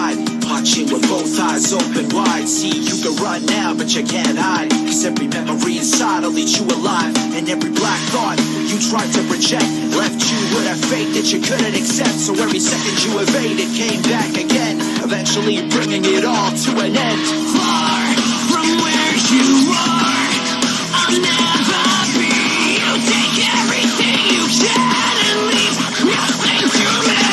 ride, watching with both eyes open wide. See, you can run now, but you can't hide, cause every memory inside will eat you alive. And every black thought you tried to project left you with a fate that you couldn't accept. So every second you evaded came back again, eventually bringing it all to an end. Far from where you are, I'll never be. You take everything you can and leave nothing to me.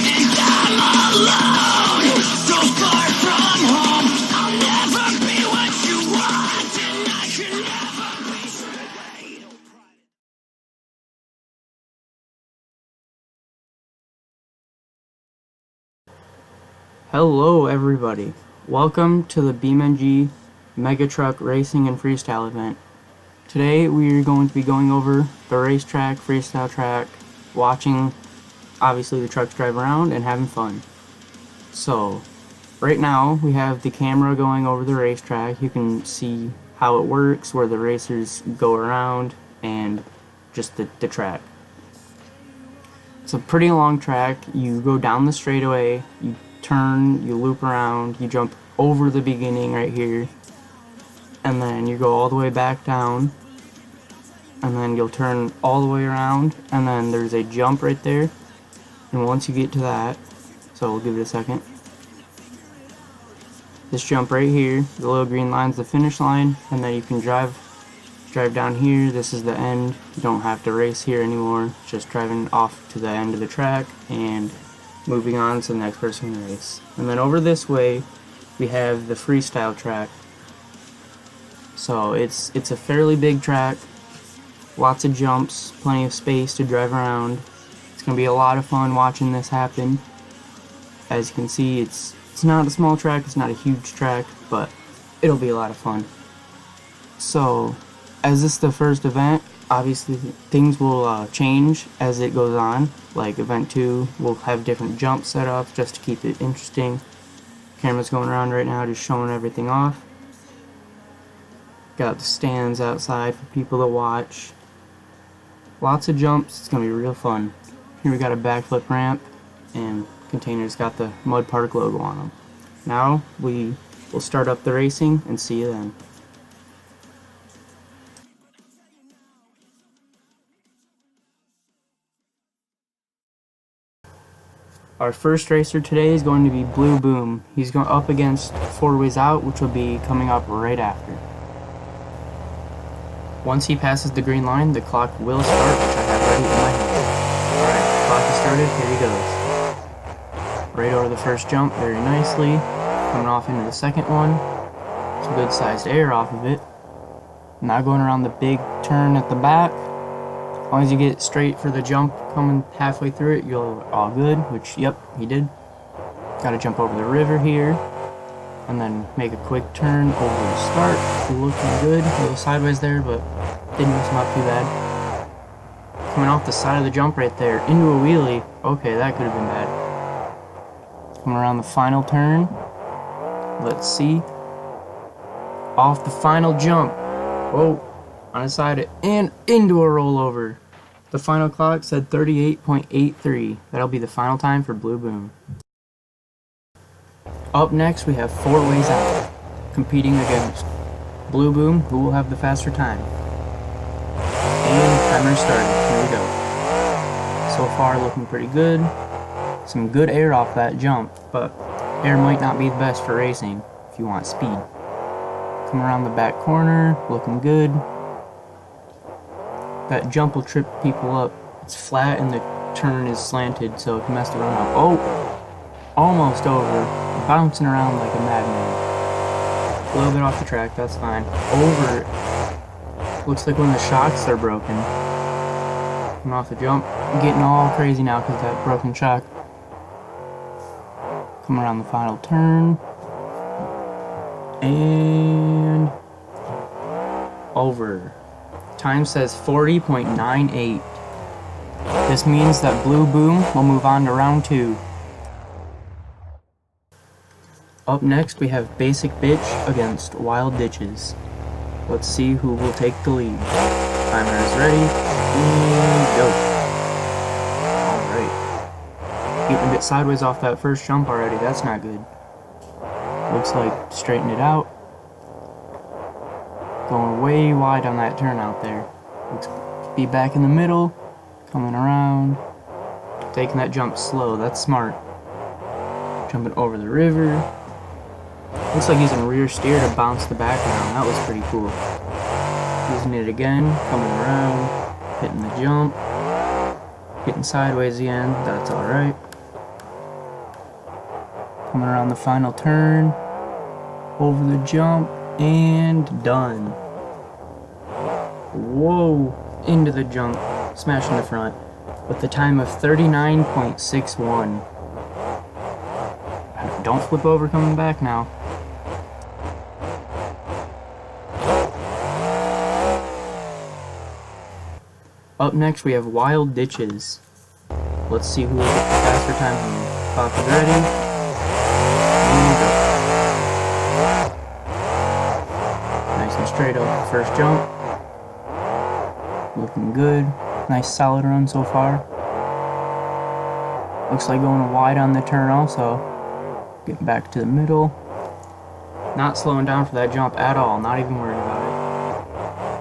And I'm alone, so far from home. I'll never be what you want, and I can never be straight. Hello everybody, welcome to the BeamNG Mega Truck Racing and Freestyle event. Today we are going to be going over the racetrack, freestyle track, watching obviously the trucks drive around and having fun. So right now we have the camera going over the racetrack. You can see how it works, where the racers go around, and just the track. It's a pretty long track. You go down the straightaway, you turn, you loop around, you jump over the beginning right here, and then you go all the way back down, and then you'll turn all the way around, and then there's a jump right there. And once you get to that, so we'll give it a second, this jump right here, the little green line's the finish line, and then you can drive down here. This is the end. You don't have to race here anymore, just driving off to the end of the track and moving on to the next person to race. And then over this way we have the freestyle track. So it's a fairly big track, lots of jumps, plenty of space to drive around. It's gonna be a lot of fun watching this happen. As you can see, it's not a small track, it's not a huge track, but it'll be a lot of fun. So as this is the first event, obviously things will change as it goes on. Like event 2 will have different jumps set up just to keep it interesting. Camera's going around right now just showing everything off. Got the stands outside for people to watch. Lots of jumps, it's gonna be real fun. Here we got a backflip ramp, and containers got the Mud Park logo on them. Now we will start up the racing and see you then. Our first racer today is going to be Blue Boom. He's going up against Four Ways Out, which will be coming up right after. Once he passes the green line, the clock will start, which I have ready in my hand. Alright, clock is started, here he goes. Right over the first jump, very nicely. Coming off into the second one. Some good sized air off of it. Now going around the big turn at the back. As long as you get straight for the jump coming halfway through it, you're all good, which, yep, he did. Gotta jump over the river here, and then make a quick turn over the start. Looking good, a little sideways there, but didn't mess him up too bad. Coming off the side of the jump right there, into a wheelie. Okay, that could have been bad. Coming around the final turn. Let's see. Off the final jump. Whoa. Undecided, and into a rollover. The final clock said 38.83. That'll be the final time for Blue Boom. Up next we have Four Ways Out, competing against Blue Boom, who will have the faster time. And timer started. Here we go. So far looking pretty good. Some good air off that jump, but air might not be the best for racing if you want speed. Come around the back corner, looking good. That jump will trip people up. It's flat and the turn is slanted, so if you mess the run up. Oh! Almost over. Bouncing around like a madman. A little bit off the track, that's fine. Over it. Looks like when the shocks are broken. Coming off the jump. I'm getting all crazy now because of that broken shock. Come around the final turn. And over. Time says 40.98. This means that Blue Boom will move on to round 2. Up next we have Basic Bitch against Wild Ditches. Let's see who will take the lead. Timer is ready, and go. Alright. Getting a bit sideways off that first jump already. That's not good. Looks like straighten it out. Going way wide on that turn out there. Looks to be back in the middle. Coming around. Taking that jump slow. That's smart. Jumping over the river. Looks like using rear steer to bounce the back around. That was pretty cool. Using it again. Coming around. Hitting the jump. Getting sideways again. That's alright. Coming around the final turn. Over the jump. And done. Whoa. Into the jump. Smashing the front. With the time of 39.61. Don't flip over coming back now. Up next we have Wild Ditches. Let's see who will get the faster time here. Clock is ready. And go. Nice and straight up the first jump. Looking good. Nice solid run so far. Looks like going wide on the turn also. Getting back to the middle. Not slowing down for that jump at all. Not even worried about it.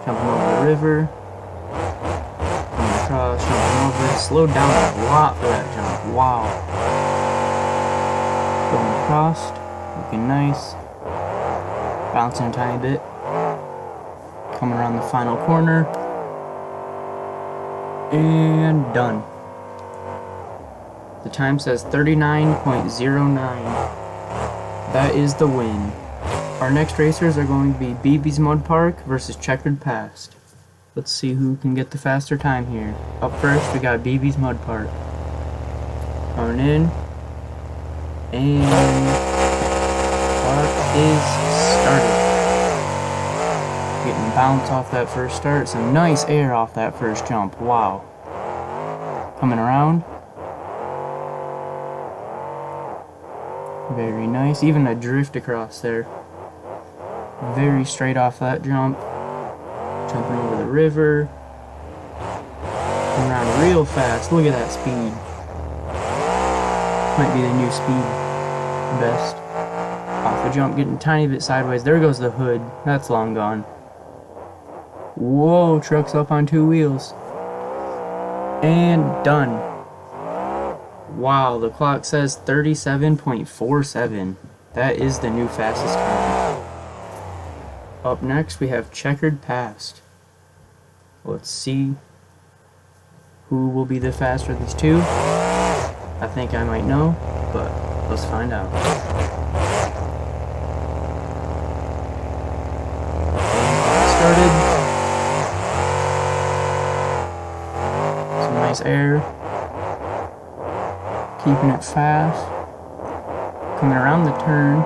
Jumping over the river. Coming across, jumping over. Slowed down a lot for that jump. Wow. Going across. Looking nice. Bouncing a tiny bit. Coming around the final corner. And done. The time says 39.09. That is the win. Our next racers are going to be BB's Mud Park versus Checkered Past. Let's see who can get the faster time here. Up first, we got BB's Mud Park. Coming in. And clock is started. Getting bounce off that first start. Some nice air off that first jump. Wow. Coming around. Very nice. Even a drift across there. Very straight off that jump. Jumping over the river. Coming around real fast. Look at that speed. Might be the new speed best. Off the jump, getting a tiny bit sideways. There goes the hood. That's long gone. Whoa, truck's up on two wheels. And done. Wow, the clock says 37.47. That is the new fastest time. Up next, we have Checkered Past. Let's see who will be the faster of these two. I think I might know, but let's find out. Started. Some nice air. Keeping it fast. Coming around the turn.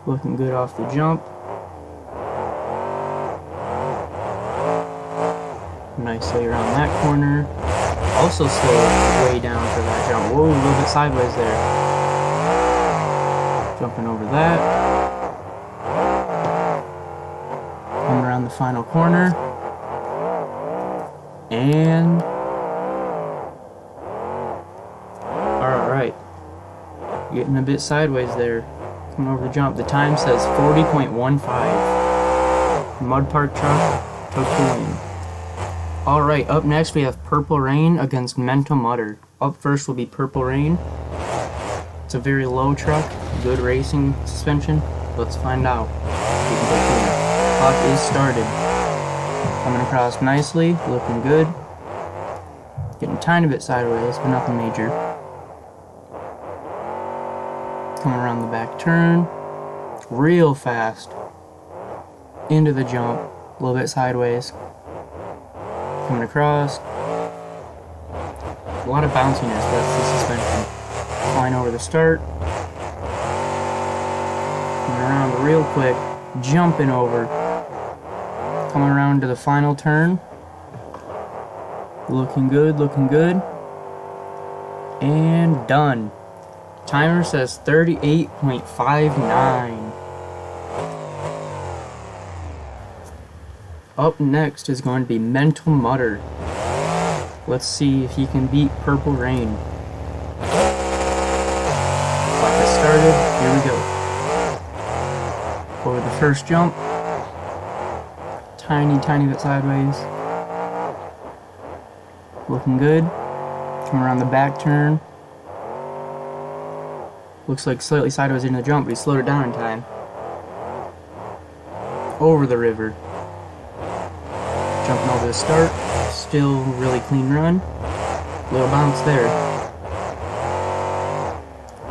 Looking good off the jump. Nicely around that corner. Also slowed way down for that jump. Whoa, a little bit sideways there. Jumping over that. Coming around the final corner. And alright. Getting a bit sideways there. Coming over the jump. The time says 40.15. Mud Park truck took the win. Alright, up next we have Purple Rain against Mental Mutter. Up first will be Purple Rain. It's a very low truck. Good racing suspension. Let's find out. Clock is started. Coming across nicely, looking good. Getting a tiny bit sideways, but nothing major. Coming around the back turn. Real fast. Into the jump. A little bit sideways. Coming across. A lot of bounciness, that's the suspension. Flying over the start. Coming around real quick. Jumping over. Coming around to the final turn. Looking good, looking good. And done. Timer says 38.59. Up next is going to be Mental Mutter. Let's see if he can beat Purple Rain. Clock has started. Here we go. Over the first jump. Tiny bit sideways. Looking good. Come around the back turn. Looks like slightly sideways in the jump, but he slowed it down in time. Over the river. Jumping over the start. Still really clean run. Little bounce there.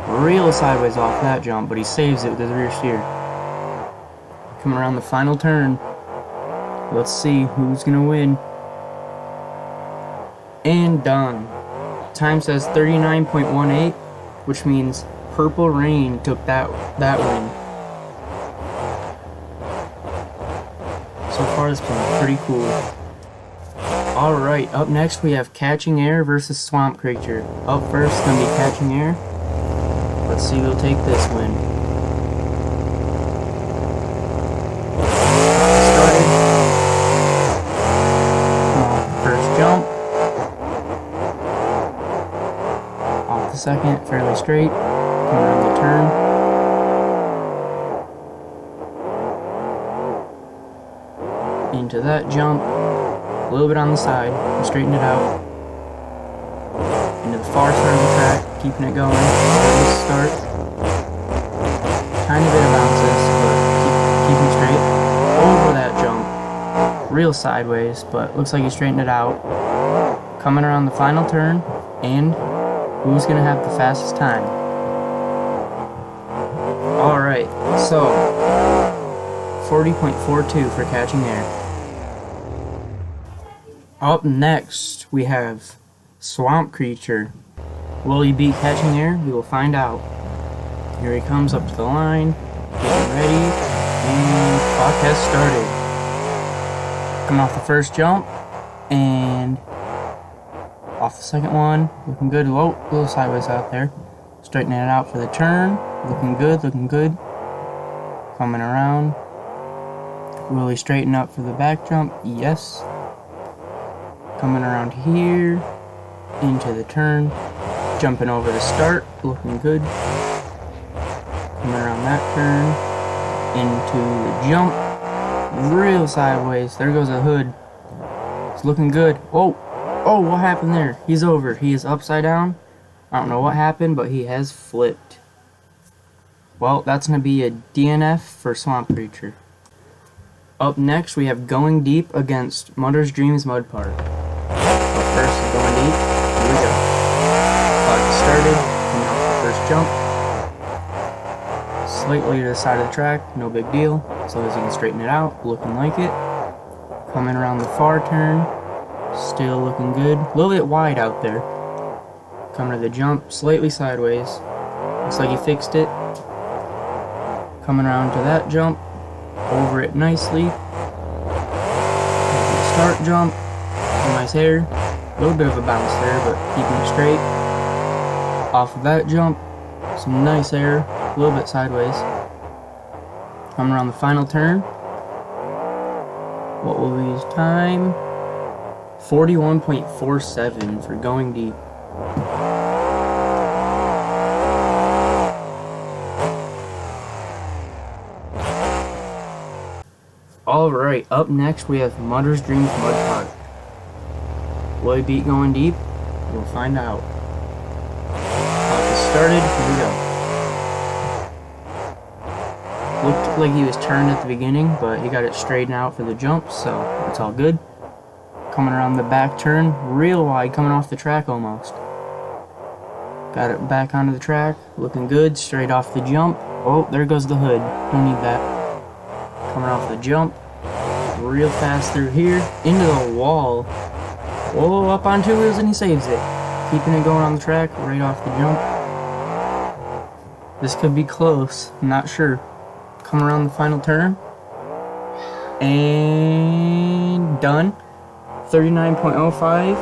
Real sideways off that jump, but he saves it with his rear steer. Coming around the final turn. Let's see who's gonna win. And done. Time says 39.18, which means Purple Rain took that win. So far it's been pretty cool. Alright, up next we have Catching Air versus Swamp Creature. Up first is gonna be Catching Air. Let's see who'll take this win. Started. First jump. Off the second, fairly straight. Coming around the turn. Into that jump. A little bit on the side. Straighten it out. Into the far side of the track. Keeping it going. Start. Tiny bit of bounces, but keeping straight. Over that jump. Real sideways, but looks like he straightened it out. Coming around the final turn. And who's going to have the fastest time? Alright, so 40.42 for Catching Air. Up next, we have Swamp Creature. Will he beat Catching Air? We will find out. Here he comes up to the line, getting ready, and clock has started. Coming off the first jump, and off the second one, looking good. Whoa, a little sideways out there. Straightening it out for the turn, looking good, looking good. Coming around. Will he straighten up for the back jump? Yes. Coming around here, into the turn, jumping over the start, looking good. Coming around that turn, into the jump, real sideways. There goes the hood. It's looking good. Oh, what happened there? He's over. He is upside down. I don't know what happened, but he has flipped. Well, that's going to be a DNF for Swamp Creature. Up next, we have Going Deep against Mutters Dreams Mud Park. Up first is Going Deep. Here we go. Clock started. Coming off the first jump. Slightly to the side of the track. No big deal. As long as you can straighten it out. Looking like it. Coming around the far turn. Still looking good. A little bit wide out there. Coming to the jump. Slightly sideways. Looks like he fixed it. Coming around to that jump. Over it nicely. Start jump. Nice air. A little bit of a bounce there, but keeping it straight. Off of that jump. Some nice air. A little bit sideways. Coming around the final turn. What will be his time? 41.47 for Going Deep. Alright, up next we have Mutters Dreams Mud Park. Will he beat Going Deep? We'll find out. Clock is started, here we go. Looked like he was turned at the beginning, but he got it straightened out for the jump, so it's all good. Coming around the back turn, real wide, coming off the track almost. Got it back onto the track, looking good, straight off the jump. Oh, there goes the hood, don't need that. Coming off the jump, real fast through here, into the wall. Whoa, up on two wheels and he saves it. Keeping it going on the track, right off the jump. This could be close, I'm not sure. Come around the final turn. And done. 39.05.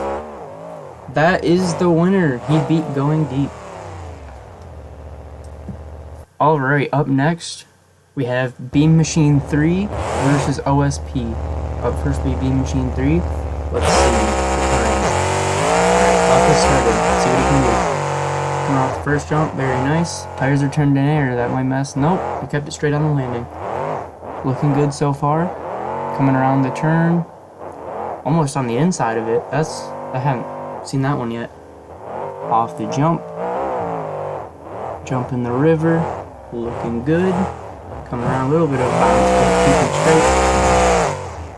That is the winner. He beat Going Deep. Alright, up next, we have Beam Machine 3 versus OSP. Up first we Beam Machine 3. Let's see the time. just started. Let's see what he can do. Coming off the first jump, very nice. Tires are turned in air, that might mess. Nope, he kept it straight on the landing. Looking good so far. Coming around the turn. Almost on the inside of it. I haven't seen that one yet. Off the jump. Jump in the river. Looking good. Coming around a little bit of bounce, but keeping straight.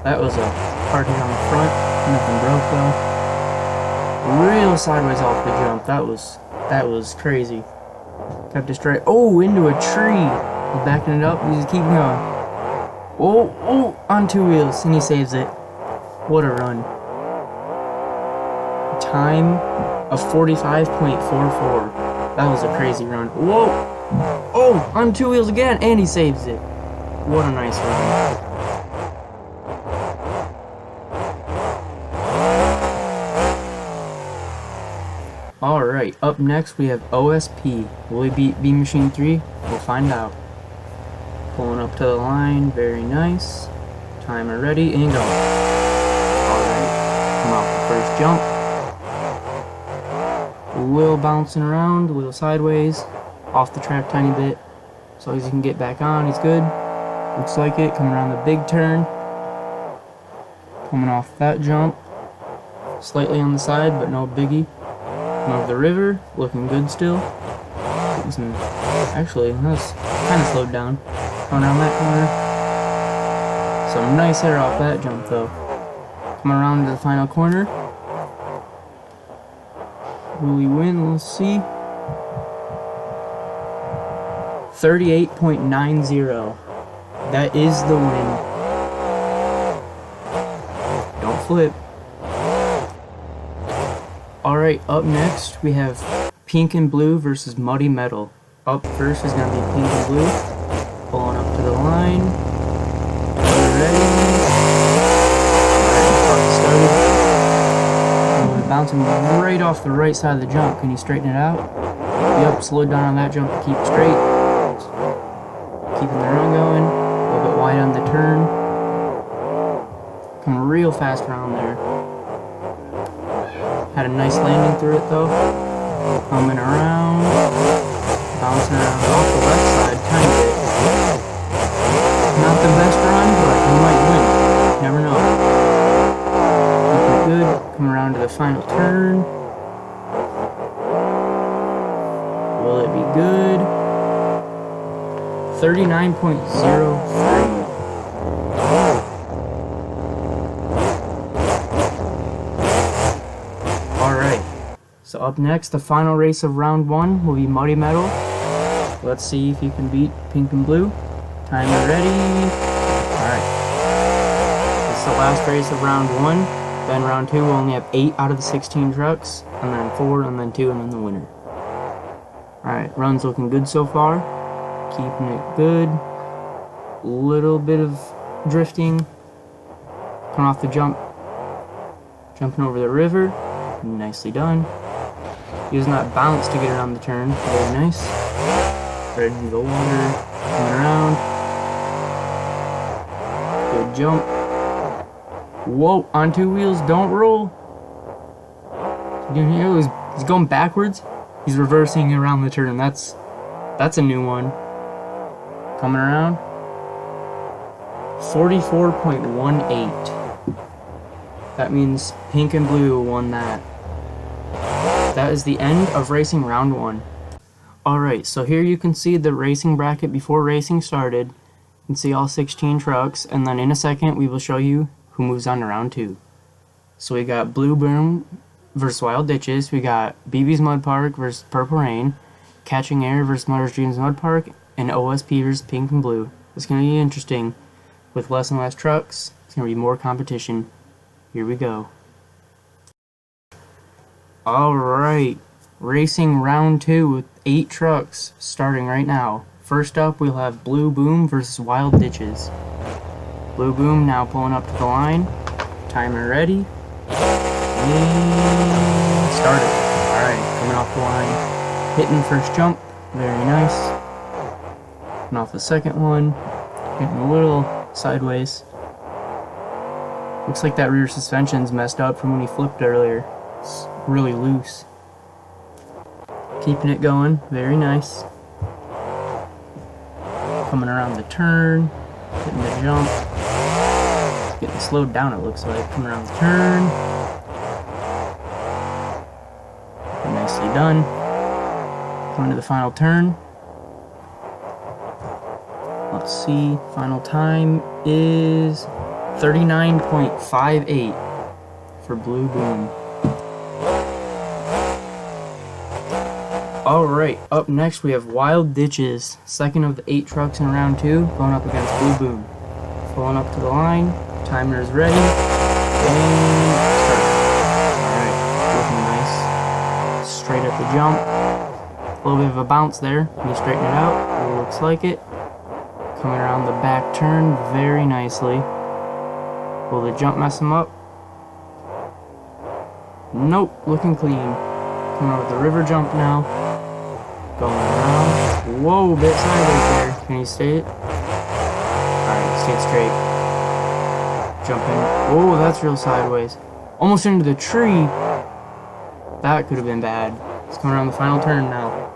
That was a hard hit on the front. Nothing broke though. Real sideways off the jump. That was crazy. Kept it straight. Oh, into a tree. He's backing it up. He's keeping going. Oh, on two wheels, and he saves it. What a run. Time of 45.44. That was a crazy run. Whoa! Oh, on two wheels again, and he saves it. What a nice run. Alright, up next we have OSP. Will he beat B Machine 3? We'll find out. Pulling up to the line, very nice. Timer ready, and go. Alright, come off the first jump. A little bouncing around, a little sideways. Off the track tiny bit. As long as he can get back on, he's good. Looks like it, coming around the big turn. Coming off that jump. Slightly on the side, but no biggie. Over the river, looking good still. Actually, that was kind of slowed down. Going around that corner. Some nice air off that jump though. Coming around to the final corner. Will he win? Let's see. 38.90. That is the win. Don't flip. Alright, up next we have Pink and Blue versus Muddy Metal. Up first is going to be Pink and Blue. Pulling up to the line. Ready. Started. Bouncing right off the right side of the jump. Can you straighten it out? Yep, slowed down on that jump to keep it straight. Keeping the run going. A little bit wide on the turn. Coming real fast around there. Had a nice landing through it though. Coming around. Bouncing around off the left side tiny bit. Not the best run, but he might win. Never know. Looking good. Coming around to the final turn. Will it be good? 39.03. So up next, the final race of round 1 will be Muddy Metal. Let's see if you can beat Pink and Blue. Timer ready. Alright. It's the last race of round 1. Then round 2 will only have 8 out of the 16 trucks. And then 4, and then 2, and then the winner. Alright, run's looking good so far. Keeping it good. Little bit of drifting. Coming off the jump. Jumping over the river. Nicely done. Using that bounce to get around the turn. Very nice. Ready to go water. Coming around. Good jump. Whoa, on two wheels, don't roll. He's going backwards. He's reversing around the turn. That's a new one. Coming around. 44.18. That means Pink and Blue won that. That is the end of racing round 1. Alright, so here you can see the racing bracket before racing started. You can see all 16 trucks, and then in a second we will show you who moves on to round 2. So we got Blue Boom versus Wild Ditches, we got BB's Mud Park versus Purple Rain, Catching Air versus Mutters Dreams Mud Park, and OSP versus Pink and Blue. It's going to be interesting. With less and less trucks, it's going to be more competition. Here we go. Alright, racing round 2 with 8 trucks starting right now. First up, we'll have Blue Boom versus Wild Ditches. Blue Boom now pulling up to the line. Timer ready. And started. Alright, coming off the line. Hitting the first jump. Very nice. And off the second one. Hitting a little sideways. Looks like that rear suspension's messed up from when he flipped earlier. It's really loose. Keeping it going, very nice. Coming around the turn, hitting the jump. Getting slowed down, it looks like. Coming around the turn. Nicely done. Coming to the final turn. Let's see, final time is 39.58 for Blue Boom. Alright, up next we have Wild Ditches, second of the 8 trucks in round 2, going up against Blue Boom. Pulling up to the line, timer is ready, and start. Alright, looking nice. Straight at the jump. A little bit of a bounce there. Can you straighten it out? It looks like it. Coming around the back turn very nicely. Will the jump mess him up? Nope, looking clean. Coming over the river jump now. Going around. Whoa, bit sideways there. Can you stay it? Alright, stay it straight. Jumping. Oh, that's real sideways. Almost into the tree. That could have been bad. It's coming around the final turn now.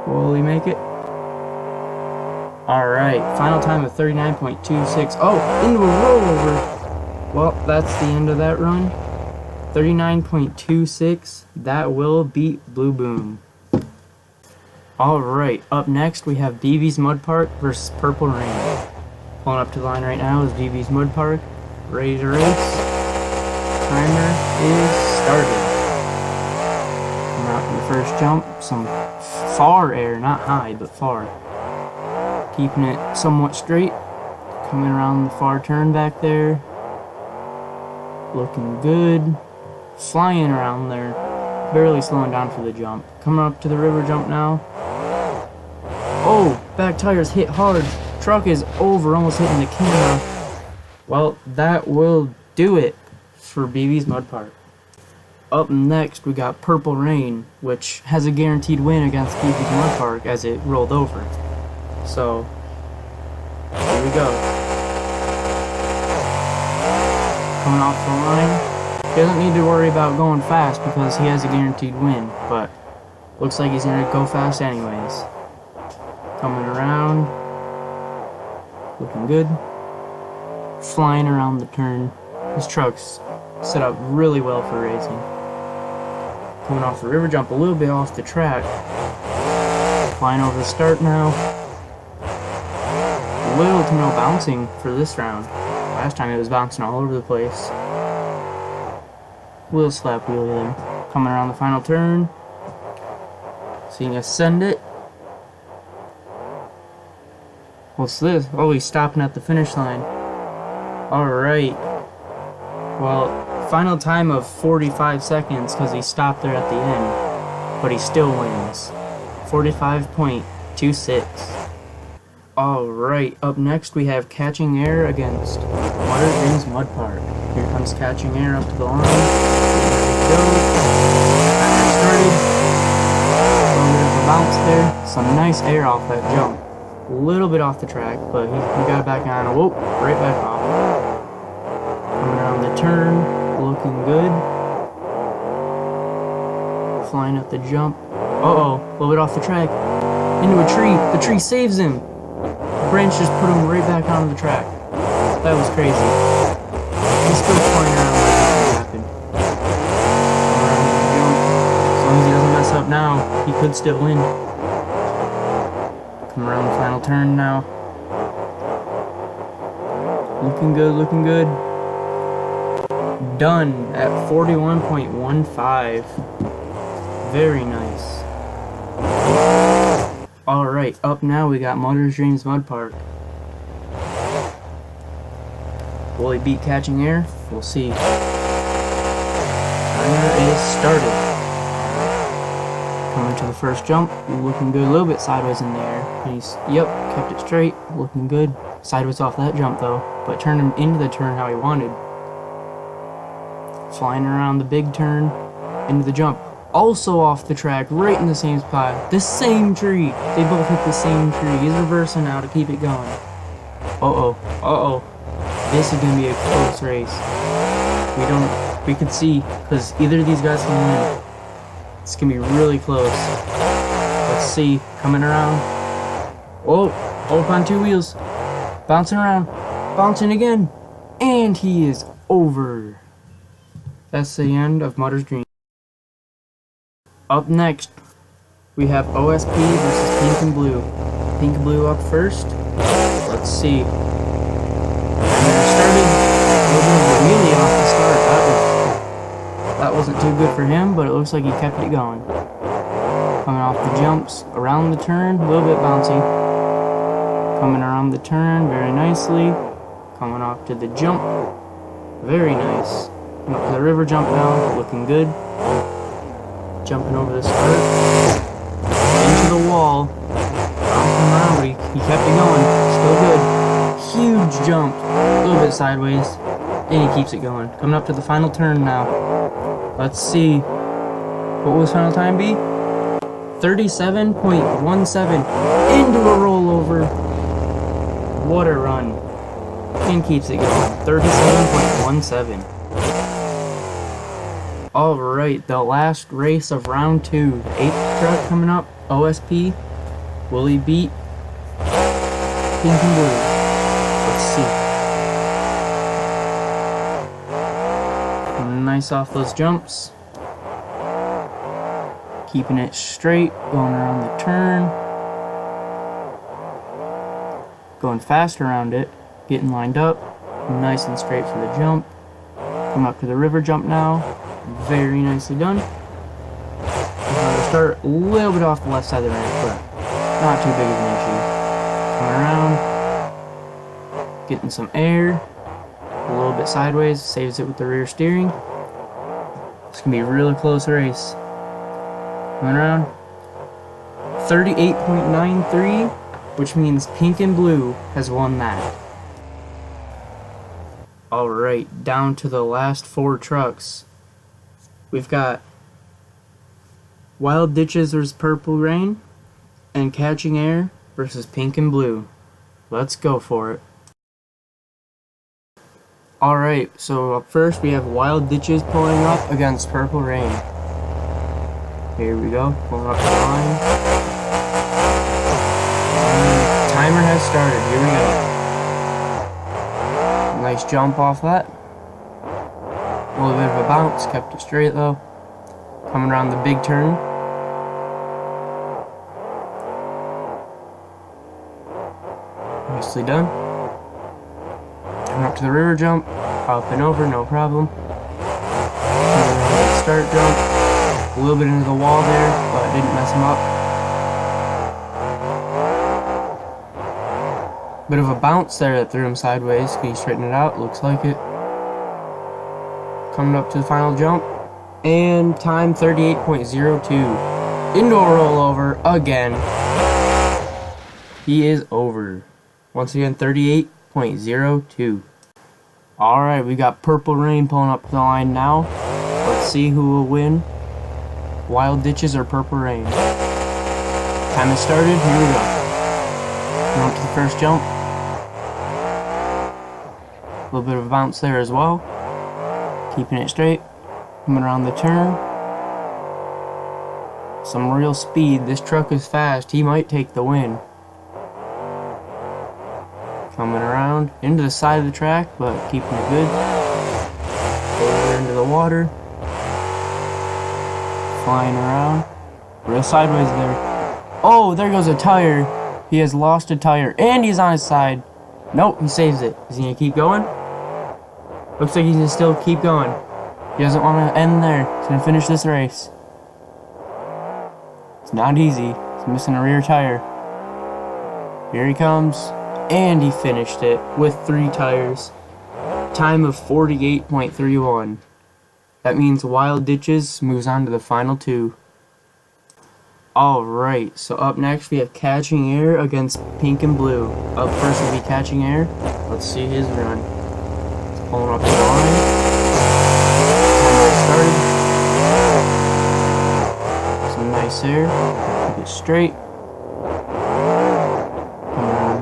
Will he make it? Alright, final time of 39.26. Oh, into a rollover. Well, that's the end of that run. 39.26. That will beat Blue Boom. Alright, up next we have BB's Mud Park versus Purple Rain. Pulling up to the line right now is BB's Mud Park. Ready to race. Timer is started. Coming out for the first jump. Some far air, not high, but far. Keeping it somewhat straight. Coming around the far turn back there. Looking good. Flying around there. Barely slowing down for the jump. Coming up to the river jump now. Oh, back tires hit hard. Truck is over, almost hitting the camera. Well, that will do it for BB's Mud Park. Up next, we got Purple Rain, which has a guaranteed win against BB's Mud Park as it rolled over. So, here we go. Coming off the line. He doesn't need to worry about going fast because he has a guaranteed win, but looks like he's going to go fast anyways. Coming around. Looking good. Flying around the turn. This truck's set up really well for racing. Coming off the river jump a little bit off the track. Flying over the start now. Little to no bouncing for this round. Last time it was bouncing all over the place. Little slap wheelie there. Coming around the final turn. Seeing us send it. What's this? Oh, he's stopping at the finish line. Alright. Well, final time of 45 seconds because he stopped there at the end. But he still wins. 45.26. Alright, up next we have Catching Air against Mutters Mud Park. Here comes Catching Air up to the line. There we go. Timer started. A little bit of a bounce there. Some nice air off that jump. A little bit off the track, but he got it back on. Whoop, right back off. Coming around the turn, looking good. Flying up the jump. Uh-oh, a little bit off the track. Into a tree. The tree saves him. The branch just put him right back onto the track. That was crazy. He's still flying around like nothing happened. Around the jump. As long as he doesn't mess up now, he could still win. Come around the final turn now. Looking good, looking good. Done at 41.15. Very nice. Alright, up now we got Mutters Mud Park. Will he beat Catching Air? We'll see. Timer is started. Coming to the first jump, looking good, a little bit sideways in the air. He's, yep, kept it straight, looking good. Sideways off that jump though, but turned him into the turn how he wanted. Flying around the big turn, into the jump. Also off the track, right in the same spot. The same tree. They both hit the same tree. He's reversing now to keep it going. Uh-oh, uh-oh. This is gonna be a close race. We could see, because either of these guys can win. It's gonna be really close. Let's see. Coming around. Oh, up on two wheels. Bouncing around. Bouncing again. And he is over. That's the end of Mutters Green. Up next, we have OSP versus Pink and Blue. Pink and Blue up first. Let's see. Started a little bit of a wheelie off the start. That wasn't too good for him, but it looks like he kept it going. Coming off the jumps, around the turn, a little bit bouncy. Coming around the turn very nicely. Coming off to the jump, very nice. Coming up to the river jump now, looking good. Jumping over the start, into the wall. Bouncing around, but he kept it going, still good. Huge jump, a little bit sideways, and he keeps it going. Coming up to the final turn now. Let's see. What will his final time be? 37.17 into a rollover. What a run. And keeps it going. 37.17. Alright, the last race of round 2. The 8th truck coming up. OSP. Will he beat Pink and Blue? Let's see. Nice off those jumps. Keeping it straight, going around the turn. Going fast around it, getting lined up. Nice and straight for the jump. Come up to the river jump now. Very nicely done. Start a little bit off the left side of the ramp, but not too big of an issue. Coming around. Getting some air. A little bit sideways, saves it with the rear steering. It's going to be a really close race. Going around. 38.93, which means Pink and Blue has won that. Alright, down to the last 4 trucks. We've got Wild Ditches versus Purple Rain, and Catching Air versus Pink and Blue. Let's go for it. Alright, so up first we have Wild Ditches pulling up against Purple Rain. Here we go, pulling up the line. And timer has started, here we go. Nice jump off that. A little bit of a bounce, kept it straight though. Coming around the big turn. Nicely done. Coming up to the river jump, up and over, no problem. Start jump, a little bit into the wall there, but didn't mess him up. Bit of a bounce there that threw him sideways. Can you straighten it out? Looks like it. Coming up to the final jump, and time 38.02. Into a rollover again. He is over. Once again, 38.02. Alright, we got Purple Rain pulling up the line now. Let's see who will win. Wild Ditches or Purple Rain. Time has started, here we go. Coming up to the first jump. A little bit of a bounce there as well. Keeping it straight. Coming around the turn. Some real speed. This truck is fast. He might take the win. Coming around into the side of the track, but keeping it good. Over into the water. Flying around. Real sideways there. Oh, there goes a tire. He has lost a tire, and he's on his side. Nope, he saves it. Is he gonna keep going? Looks like he's gonna still keep going. He doesn't want to end there. He's gonna finish this race. It's not easy. He's missing a rear tire. Here he comes. And he finished it with 3 tires. Time of 48.31. That means Wild Ditches moves on to the final 2. Alright, so up next we have Catching Air against Pink and Blue. Up first will be Catching Air. Let's see his run. He's pulling up the line. Timer started. Some nice air. Keep it straight.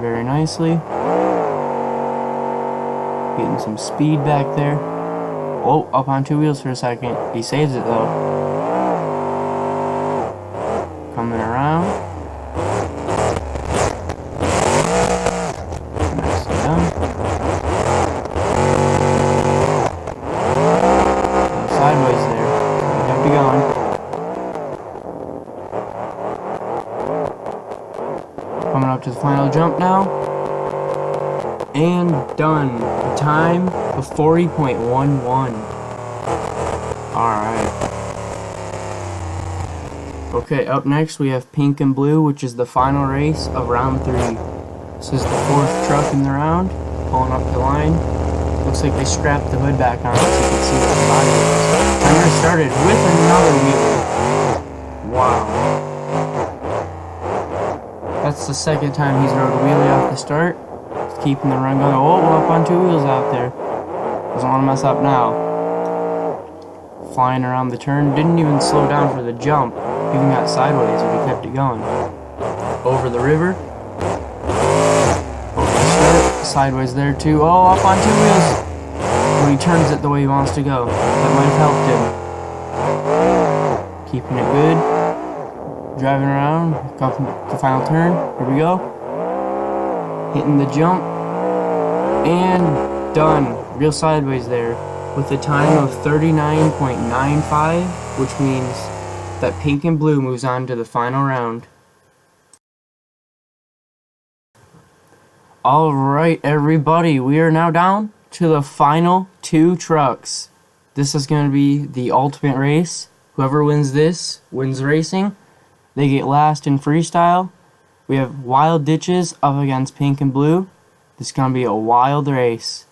Very nicely. Getting some speed back there. Oh, up on 2 wheels for a second. He saves it though. Coming around. Nicely done. Sideways there. You have to go on. Coming up to the final jump now. And done. The time of 40.11. Alright. Okay, up next we have pink and blue, which is the final race of round 3. This is the 4th truck in the round, pulling up the line. Looks like they strapped the hood back on so you can see what the body is. Timer started with another wheelie. Wow. That's the 2nd time he's rode a wheelie off the start. Just keeping the run going. Oh, we're up on 2 wheels out there. Doesn't want to mess up now. Flying around the turn. Didn't even slow down for the jump. Even got sideways, but he kept it going. Over the river. Over the start. Sideways there too. Oh, up on 2 wheels. When he turns it the way he wants to go. That might have helped him. Keeping it good. Driving around. Got the final turn. Here we go. Hitting the jump. And done. Real sideways there. With a time of 39.95, which means that pink and blue moves on to the final round. Alright everybody, we are now down to the final 2 trucks. This is going to be the ultimate race. Whoever wins this wins racing. They get last in freestyle. We have Wild Ditches up against pink and blue. This is going to be a wild race.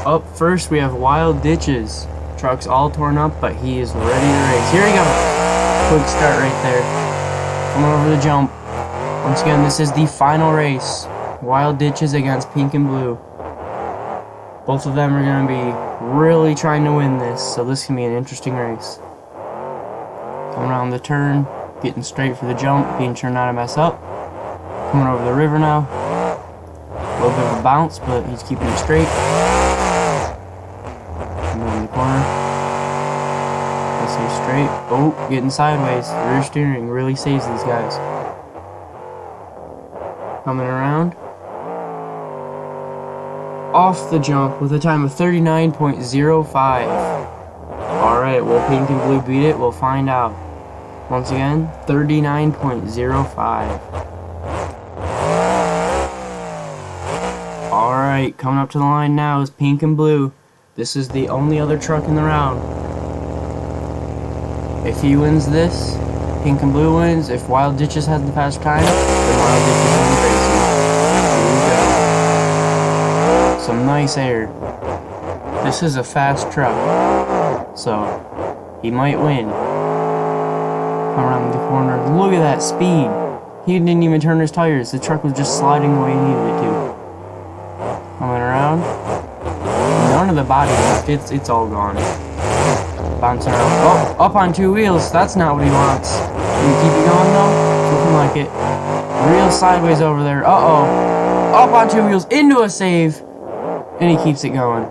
Up first we have Wild Ditches. Truck's all torn up, but he is ready to race. Here we go. Quick start right there. Coming over the jump. Once again, this is the final race. Wild Ditches against pink and blue. Both of them are going to be really trying to win this, so this can be an interesting race. Coming around the turn, getting straight for the jump, being sure not to mess up. Coming over the river now. A little bit of a bounce, but he's keeping it straight. In the corner. I say straight. Oh, getting sideways. The rear steering really saves these guys. Coming around. Off the jump with a time of 39.05. Alright, will pink and blue beat it? We'll find out. Once again, 39.05. Alright, coming up to the line now is pink and blue. This is the only other truck in the round. If he wins this, pink and blue wins. If Wild Ditches has the fast time, then Wild Ditches wins racing. Here we go. Some nice air. This is a fast truck, so he might win. Around the corner. Look at that speed. He didn't even turn his tires. The truck was just sliding the way he needed it to. Coming around. None of the body left. It's all gone. Bouncing around. Oh, up on 2 wheels. That's not what he wants. Can you keep it going though? It's looking like it. Real sideways over there. Uh-oh. Up on 2 wheels into a save. And he keeps it going.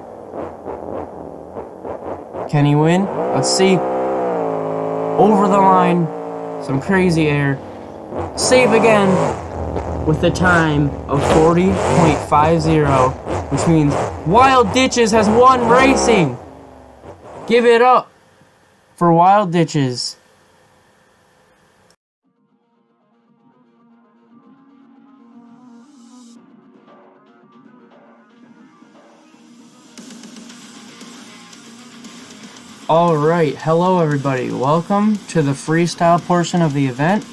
Can he win? Let's see. Over the line. Some crazy air. Save again. With a time of 40.50. Which means Wild Ditches has won racing. Give it up for Wild Ditches. Alright, hello everybody. Welcome to the freestyle portion of the event.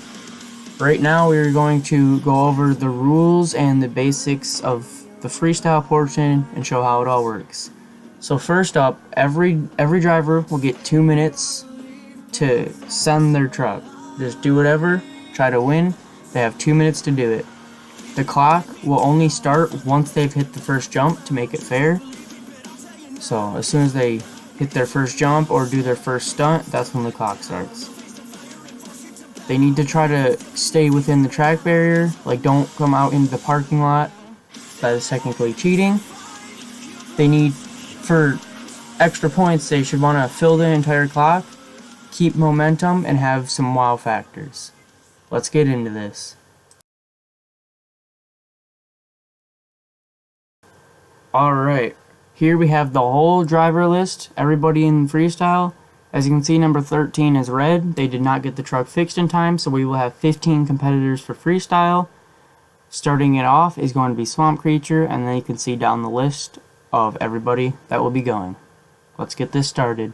Right now we are going to go over the rules and the basics of the freestyle portion and show how it all works. So first up, every driver will get 2 minutes to send their truck. Just do whatever, try to win. They have 2 minutes to do it. The clock will only start once they've hit the first jump to make it fair. So as soon as they hit their first jump or do their first stunt, that's when the clock starts. They need to try to stay within the track barrier, like don't come out into the parking lot. That is technically cheating. They need, for extra points, they should want to fill the entire clock, keep momentum, and have some wow factors. Let's get into this. Alright, here we have the whole driver list, everybody in freestyle. As you can see, number 13 is red. They did not get the truck fixed in time, so we will have 15 competitors for freestyle. Starting it off is going to be Swamp Creature, and then you can see down the list of everybody that will be going. Let's get this started.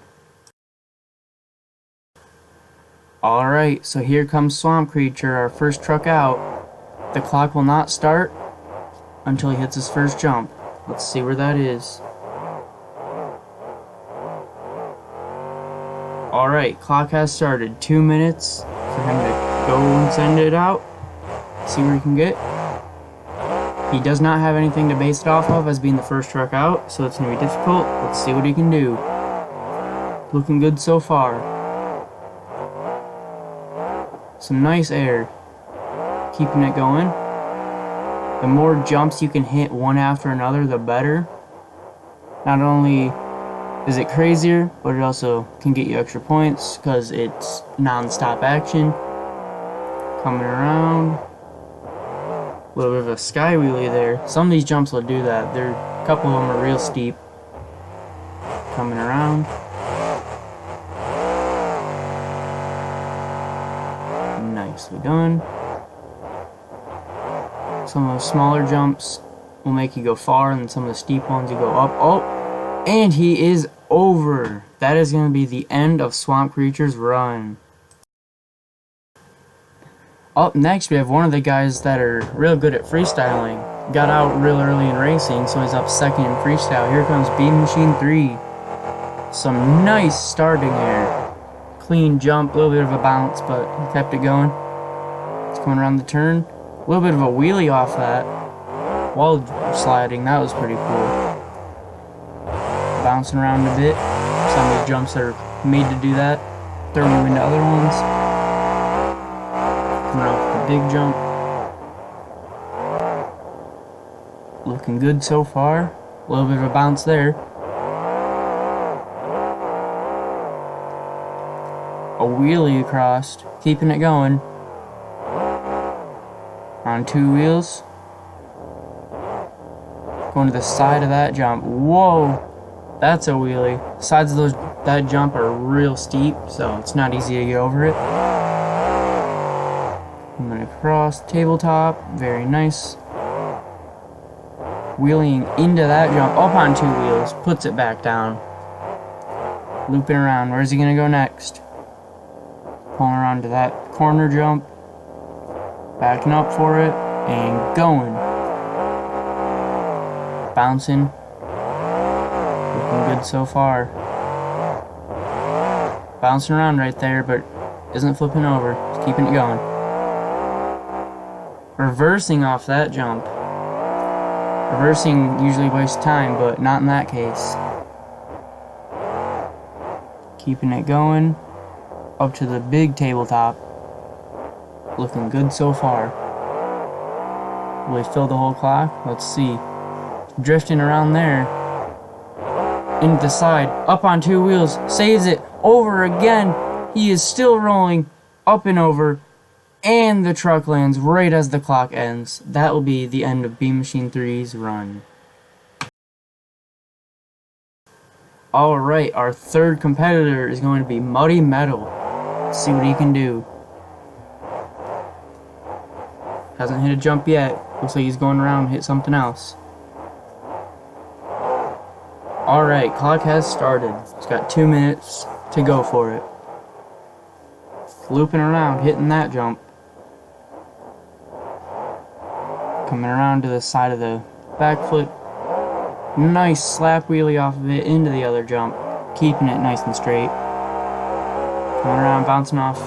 Alright, so here comes Swamp Creature, our first truck out. The clock will not start until he hits his first jump. Let's see where that is. Alright, clock has started. 2 minutes for him to go and send it out. See where he can get. He does not have anything to base it off of as being the first truck out, so it's going to be difficult. Let's see what he can do. Looking good so far. Some nice air. Keeping it going. The more jumps you can hit one after another, the better. Not only is it crazier, but it also can get you extra points because it's non-stop action. Coming around. A little bit of a sky wheelie there. Some of these jumps will do that. A couple of them are real steep. Coming around. Nicely done. Some of those smaller jumps will make you go far, and some of the steep ones you go up. Oh! And he is over. That is going to be the end of Swamp Creature's run. Up next, we have one of the guys that are real good at freestyling. Got out real early in racing, so he's up second in freestyle. Here comes BeamNG.Drive. Some nice starting air. Clean jump, a little bit of a bounce, but he kept it going. It's going around the turn. A little bit of a wheelie off that. While sliding, that was pretty cool. Bouncing around a bit. Some of these jumps are made to do that. Throwing them into other ones. Coming off the big jump. Looking good so far. A little bit of a bounce there. A wheelie across. Keeping it going. On 2 wheels. Going to the side of that jump. Whoa! That's a wheelie. Sides of that jump are real steep, so it's not easy to get over it. Coming across tabletop, very nice. Wheeling into that jump, up on 2 wheels, puts it back down. Looping around, where's he gonna go next? Pulling around to that corner jump. Backing up for it, and going. Bouncing. Looking good so far. Bouncing around right there, but isn't flipping over. Just keeping it going. Reversing off that jump. Reversing usually wastes time, but not in that case. Keeping it going. Up to the big tabletop. Looking good so far. Will he fill the whole clock? Let's see. Drifting around there. Into the side. Up on 2 wheels. Saves it. Over again. He is still rolling. Up and over. And the truck lands right as the clock ends. That will be the end of BeamNG.3's run. Alright, our third competitor is going to be Muddy Metal. Let's see what he can do. Hasn't hit a jump yet. Looks like he's going around and hit something else. Alright, clock has started. It's got 2 minutes to go for it. Looping around, hitting that jump. Coming around to the side of the backflip. Nice slap wheelie off of it into the other jump. Keeping it nice and straight. Coming around, bouncing off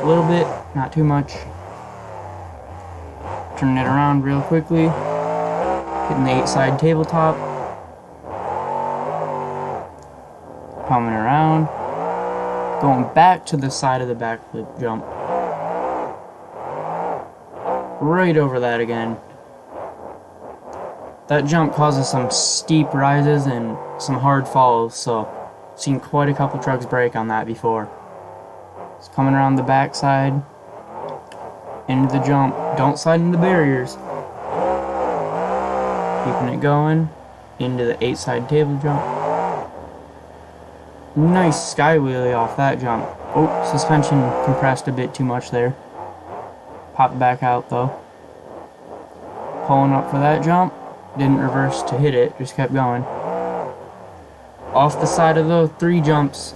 a little bit, not too much. Turning it around real quickly. Hitting the 8-side tabletop. Coming around. Going back to the side of the backflip jump. Right over that again. That jump causes some steep rises and some hard falls, so Seen quite a couple trucks break on that before. It's coming around the backside. Into the jump. Don't slide into the barriers. Keeping it going. Into the 8-side table jump. Nice sky wheelie off that jump. Oh, suspension compressed a bit too much there. Popped back out though. Pulling up for that jump. Didn't reverse to hit it, just kept going. Off the side of those 3 jumps.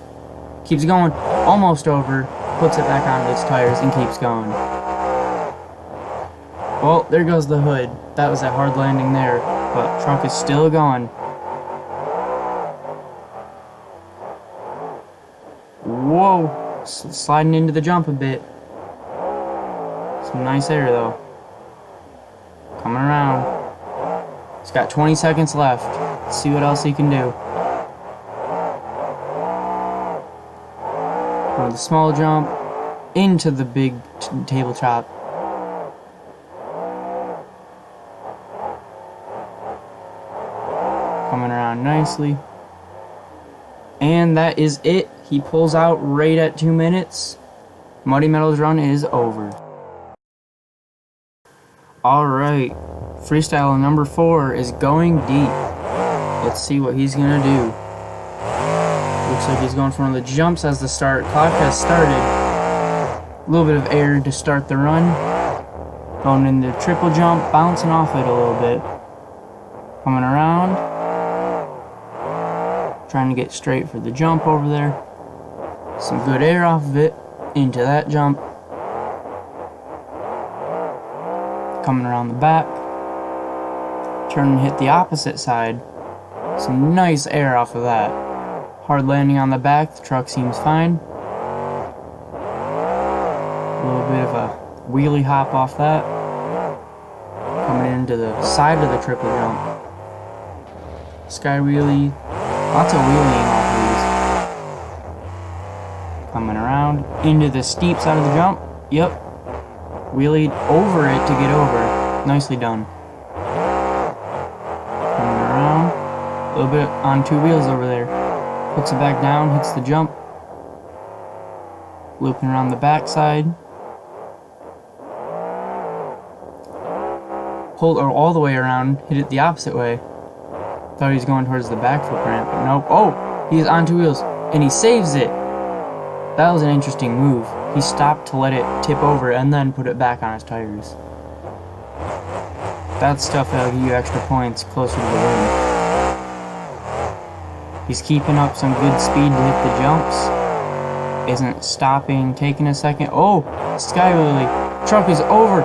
Keeps going. Almost over. Puts it back onto its tires and keeps going. Well, there goes the hood. That was a hard landing there, but truck is still going. Whoa! Sliding into the jump a bit. Some nice air though. Coming around. He's got 20 seconds left. Let's see what else he can do. From the small jump into the big tabletop. Coming around nicely. And that is it. He pulls out right at 2 minutes. Muddy Metal's run is over. Alright. Freestyle number 4 is going deep. Let's see what he's gonna do. Looks like he's going for one of the jumps as the start. Clock has started. A little bit of air to start the run. Going into triple jump, bouncing off it a little bit. Coming around. Trying to get straight for the jump over there. Some good air off of it. Into that jump. Coming around the back. Turn and hit the opposite side. Some nice air off of that. Hard landing on the back. The truck seems fine. A little bit of a wheelie hop off that. Coming into the side of the triple jump. Sky wheelie. Lots of wheeling off of these. Coming around into the steep side of the jump. Yep. Wheelied over it to get over. Nicely done. Coming around. A little bit on 2 wheels over there. Puts it back down, hits the jump. Looping around the backside. Pulled all the way around, hit it the opposite way. Thought he was going towards the back foot ramp, but nope. Oh! He's on 2 wheels, and he saves it! That was an interesting move. He stopped to let it tip over and then put it back on his tires. That's stuff that'll give you extra points closer to the win. He's keeping up some good speed to hit the jumps. Isn't stopping, taking a second. Oh! Sky wheelie. Truck is over!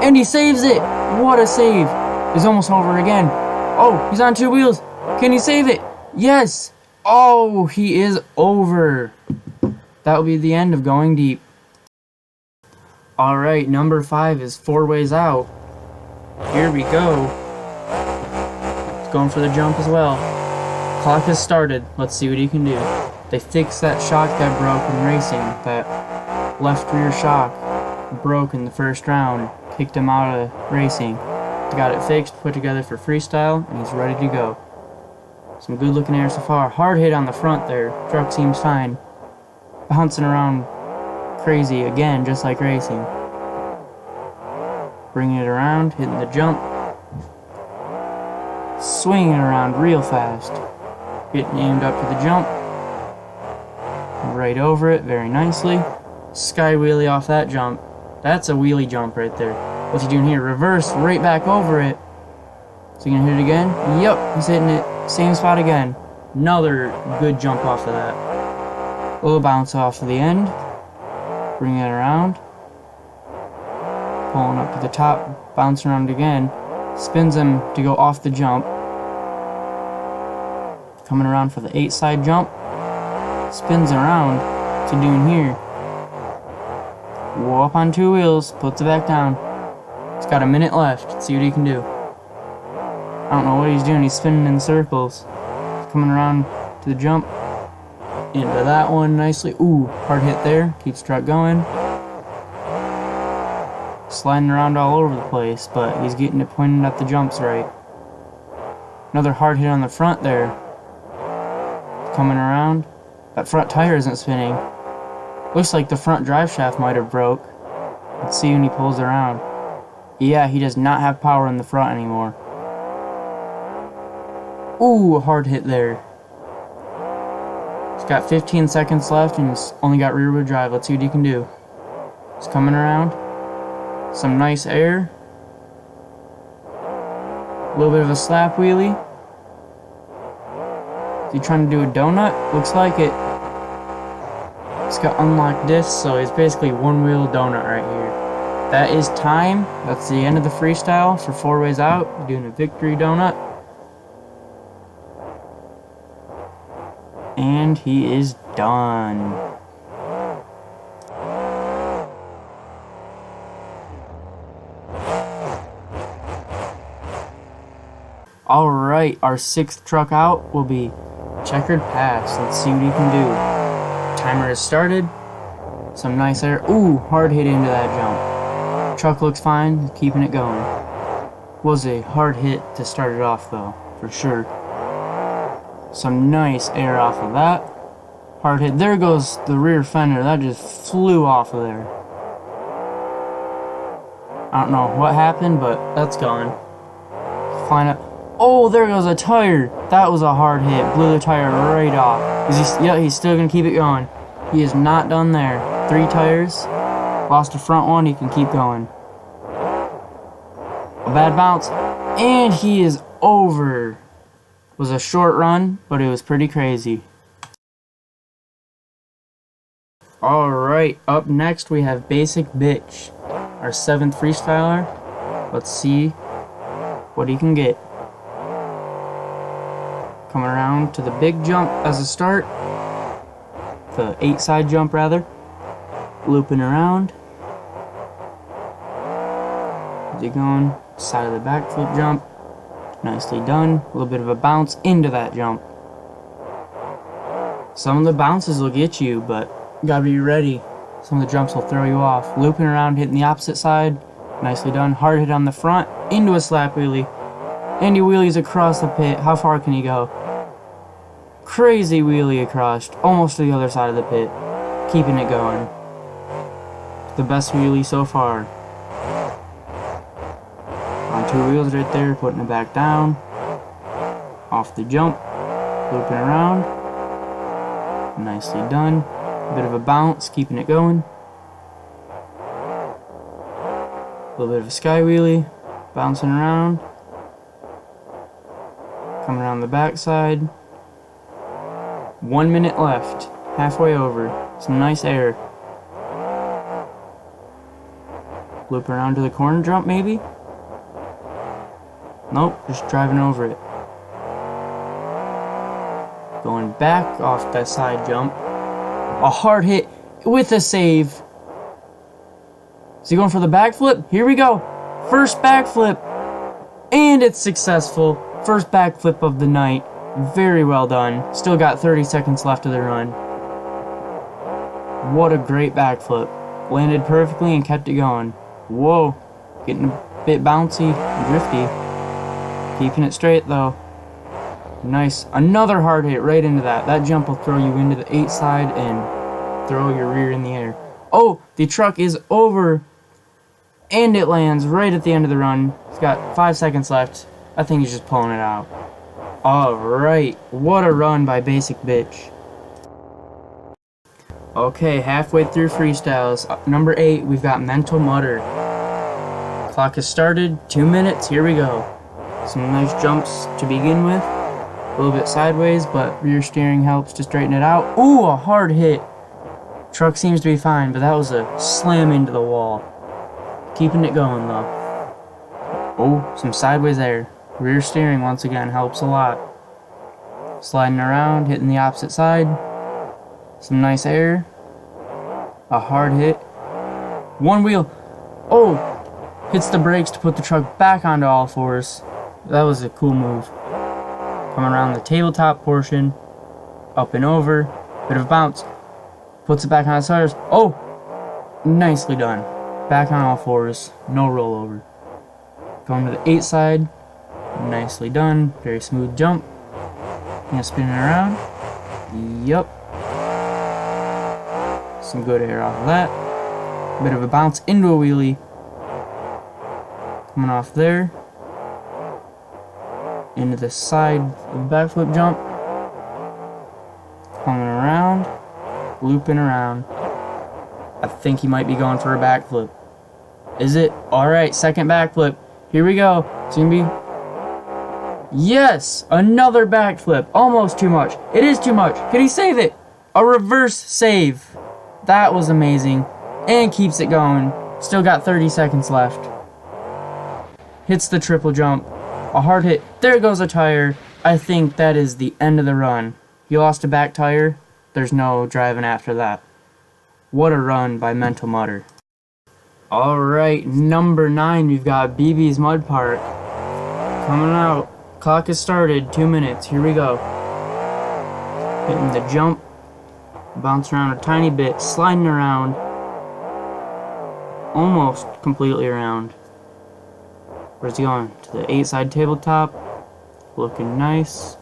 And he saves it! What a save! He's almost over again. Oh, he's on 2 wheels. Can he save it? Yes! Oh, he is over. That will be the end of going deep. Alright, number 5 is 4 ways out. Here we go. He's going for the jump as well. Clock has started. Let's see what he can do. They fixed that shock that broke in racing. That left rear shock broke in the first round. Kicked him out of racing. Got it fixed, put together for freestyle, and he's ready to go. Some good looking air so far. Hard hit on the front there. Truck seems fine. Bouncing around crazy again, just like racing. Bringing it around, hitting the jump. Swinging it around real fast. Getting aimed up to the jump. Right over it, very nicely. Sky wheelie off that jump. That's a wheelie jump right there. What's he doing here? Reverse, right back over it. Is he gonna hit it again? Yep, he's hitting it. Same spot again. Another good jump off of that. A little bounce off to the end. Bring it around. Pulling up to the top. Bounce around again. Spins him to go off the jump. Coming around for the 8-side jump. Spins around. What's he doing here? Whoa, up on 2 wheels. Puts it back down. He's got a minute left. Let's see what he can do. I don't know what he's doing. He's spinning in circles. He's coming around to the jump. Into that one nicely. Ooh, hard hit there. Keeps truck going. Sliding around all over the place, but he's getting it pointed at the jumps right. Another hard hit on the front there. coming around. That front tire isn't spinning. Looks like the front drive shaft might have broke. Let's see when he pulls around. Yeah, he does not have power in the front anymore. Ooh, a hard hit there. He's got 15 seconds left and he's only got rear wheel drive. Let's see what he can do. He's coming around. Some nice air. A little bit of a slap wheelie. Is he trying to do a donut? Looks like it. He's got unlocked discs, so he's basically one wheel donut right here. That is time. That's the end of the freestyle for 4 ways out. Doing a victory donut. And he is done. Alright, our 6th truck out will be Checkered Pass. Let's see what he can do. Timer has started. Some nice air. Ooh, hard hit into that jump. Truck looks fine, keeping it going. Was a hard hit to start it off though, for sure. Some nice air off of that. Hard hit. There goes the rear fender. That just flew off of there. I don't know what happened, but that's gone. Flying up. Oh, there goes a tire. That was a hard hit. Blew the tire right off. Yeah, he's still going to keep it going. He is not done there. 3 tires. Lost a front one. He can keep going. A bad bounce. And he is over. It was a short run, but it was pretty crazy. Alright, up next we have Basic Bitch. Our 7th freestyler. Let's see what he can get. Coming around to the big jump as a start. The 8 side jump rather. Looping around. Is he going? Side of the backflip jump. Nicely done. A little bit of a bounce into that jump. Some of the bounces will get you, but you gotta be ready. Some of the jumps will throw you off. Looping around, hitting the opposite side. Nicely done. Hard hit on the front. Into a slap wheelie. And he wheelies across the pit. How far can he go? Crazy wheelie across. Almost to the other side of the pit. Keeping it going. The best wheelie so far. On 2 wheels right there. Putting it back down. Off the jump. Looping around. Nicely done. Bit of a bounce. Keeping it going. A little bit of a sky wheelie. Bouncing around. Coming around the backside. 1 minute left. Halfway over. Some nice air. Loop around to the corner jump maybe? Nope, just driving over it. Going back off that side jump. A hard hit with a save. Is he going for the backflip? Here we go. First backflip. And it's successful. First backflip of the night. Very well done. Still got 30 seconds left of the run. What a great backflip. Landed perfectly and kept it going. Whoa. Getting a bit bouncy and drifty. Keeping it straight though. Nice. Another hard hit right into that. That jump will throw you into the 8 side and throw your rear in the air. Oh, the truck is over. And it lands right at the end of the run. It's got 5 seconds left. I think he's just pulling it out. Alright, what a run by Basic Bitch. Okay, halfway through freestyles. Number 8, we've got Mental Mutter. Clock has started, 2 minutes, here we go. Some nice jumps to begin with. A little bit sideways, but rear steering helps to straighten it out. Ooh, a hard hit. Truck seems to be fine, but that was a slam into the wall. Keeping it going though. Oh, some sideways air. Rear steering once again helps a lot. Sliding around, hitting the opposite side. Some nice air. A hard hit. 1 wheel. Oh! Hits the brakes to put the truck back onto all 4s. That was a cool move. Coming around the tabletop portion. Up and over. Bit of a bounce. Puts it back on its tires. Oh! Nicely done. Back on all 4s. No rollover. Going to the 8 side. Nicely done. Very smooth jump. Spinning around. Yup. Some good air off of that. Bit of a bounce into a wheelie. Coming off there. Into the side of the backflip jump. Coming around. Looping around. I think he might be going for a backflip. Is it? Alright, second backflip. Here we go. It's gonna be... Yes! Another backflip. Almost too much. It is too much. Can he save it? A reverse save. That was amazing. And keeps it going. Still got 30 seconds left. Hits the triple jump. A hard hit. There goes a tire. I think that is the end of the run. He lost a back tire. There's no driving after that. What a run by Mental Mutter. Alright, number 9, we've got BB's Mud Park. Coming out. Clock has started. 2 minutes. Here we go. Hitting the jump. Bounce around a tiny bit. Sliding around. Almost completely around. Where's he going? To the 8-side tabletop. Looking nice.